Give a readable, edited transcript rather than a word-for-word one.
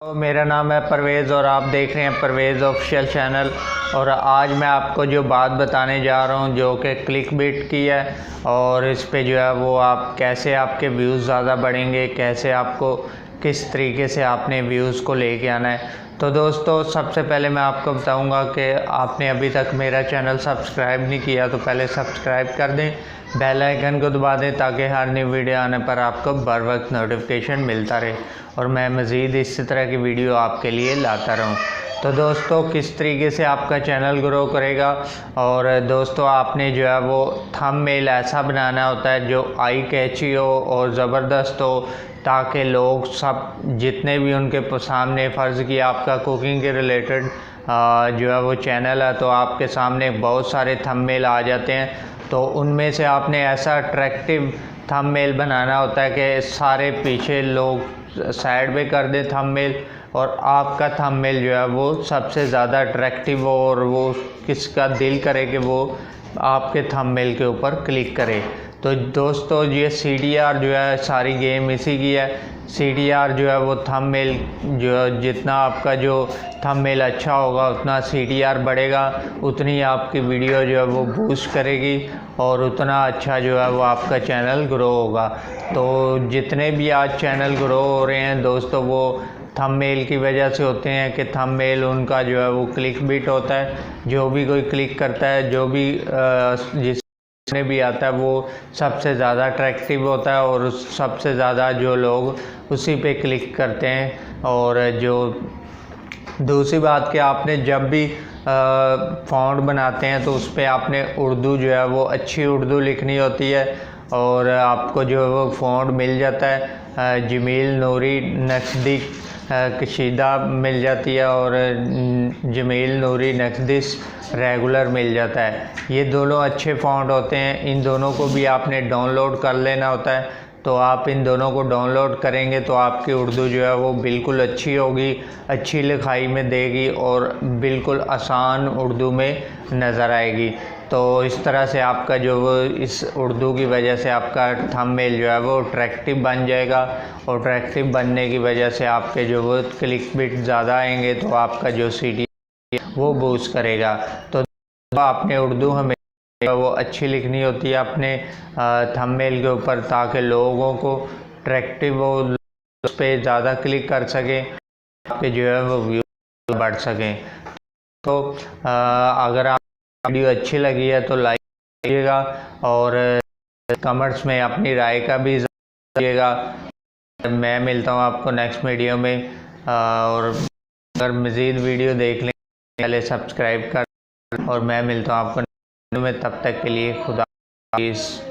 तो मेरा नाम है परवेज़ और आप देख रहे हैं परवेज़ ऑफिशियल चैनल। और आज मैं आपको जो बात बताने जा रहा हूं जो कि क्लिक बिट की है और इस पे जो है वो आप कैसे आपके व्यूज़ ज़्यादा बढ़ेंगे, कैसे आपको किस तरीके से आपने व्यूज़ को लेके आना है। तो दोस्तों सबसे पहले मैं आपको बताऊंगा कि आपने अभी तक मेरा चैनल सब्सक्राइब नहीं किया तो पहले सब्सक्राइब कर दें, बेल आइकन को दबा दें ताकि हर नई वीडियो आने पर आपको बर वक्त नोटिफिकेशन मिलता रहे और मैं मज़ीद इसी तरह की वीडियो आपके लिए लाता रहूं। तो दोस्तों किस तरीके से आपका चैनल ग्रो करेगा, और दोस्तों आपने जो है वो थंबनेल ऐसा बनाना होता है जो आई कैची हो और ज़बरदस्त हो ताकि लोग सब जितने भी उनके सामने फ़र्ज़ किया आपका कुकिंग के रिलेटेड जो है वो चैनल है तो आपके सामने बहुत सारे थंबनेल आ जाते हैं। तो उनमें से आपने ऐसा अट्रैक्टिव थंबनेल बनाना होता है कि सारे पीछे लोग साइड पे कर दें थंबनेल और आपका थंबनेल जो है वो सबसे ज़्यादा अट्रैक्टिव हो और वो किसका दिल करे कि वो आपके थंबनेल के ऊपर क्लिक करे। तो दोस्तों ये CTR जो है सारी गेम इसी की है। CTR जो है वो थंबनेल जो जितना आपका जो थंबनेल अच्छा होगा उतना CTR बढ़ेगा, उतनी आपकी वीडियो जो है वो बूस्ट करेगी और उतना अच्छा जो है वो आपका चैनल ग्रो होगा। तो जितने भी आज चैनल ग्रो हो रहे हैं दोस्तों वो थंबनेल की वजह से होते हैं कि थंबनेल उनका जो है वो क्लिक बिट होता है। जो भी कोई क्लिक करता है, जो भी जिसने भी आता है वो सबसे ज़्यादा अट्रैक्टिव होता है और सबसे ज़्यादा जो लोग उसी पे क्लिक करते हैं। और जो दूसरी बात कि आपने जब भी फ़ॉन्ट बनाते हैं तो उस पर आपने उर्दू जो है वो अच्छी उर्दू लिखनी होती है और आपको जो है वो फ़ॉन्ट मिल जाता है। जमील नूरी नक्शदी कशीदा मिल जाती है और जमील नूरी नक्शदिश रेगुलर मिल जाता है। ये दोनों अच्छे फ़ॉन्ट होते हैं, इन दोनों को भी आपने डाउनलोड कर लेना होता है। तो आप इन दोनों को डाउनलोड करेंगे तो आपकी उर्दू जो है वो बिल्कुल अच्छी होगी, अच्छी लिखाई में देगी और बिल्कुल आसान उर्दू में नज़र आएगी। तो इस तरह से आपका जो वो इस उर्दू की वजह से आपका थंबनेल जो है वो अट्रैक्टिव बन जाएगा और अट्रैक्टिव बनने की वजह से आपके जो वो क्लिक बिट ज़्यादा आएंगे तो आपका जो CTR वो बूस्ट करेगा। तो आपने उर्दू हमें वो अच्छी लिखनी होती है अपने थंबनेल के ऊपर ताकि लोगों को अट्रैक्टिव हो, उस पर ज़्यादा क्लिक कर सकें, आपके जो है वो व्यू बढ़ सकें। तो अगर आप वीडियो अच्छी लगी है तो लाइक कीजिएगा और कमेंट्स में अपनी राय का भी दीजिएगा। मैं मिलता हूँ आपको नेक्स्ट वीडियो में और अगर मज़ीद वीडियो देख लें पहले सब्सक्राइब कर और मैं मिलता हूँ आपको में, तब तक के लिए खुदा हाफिज़।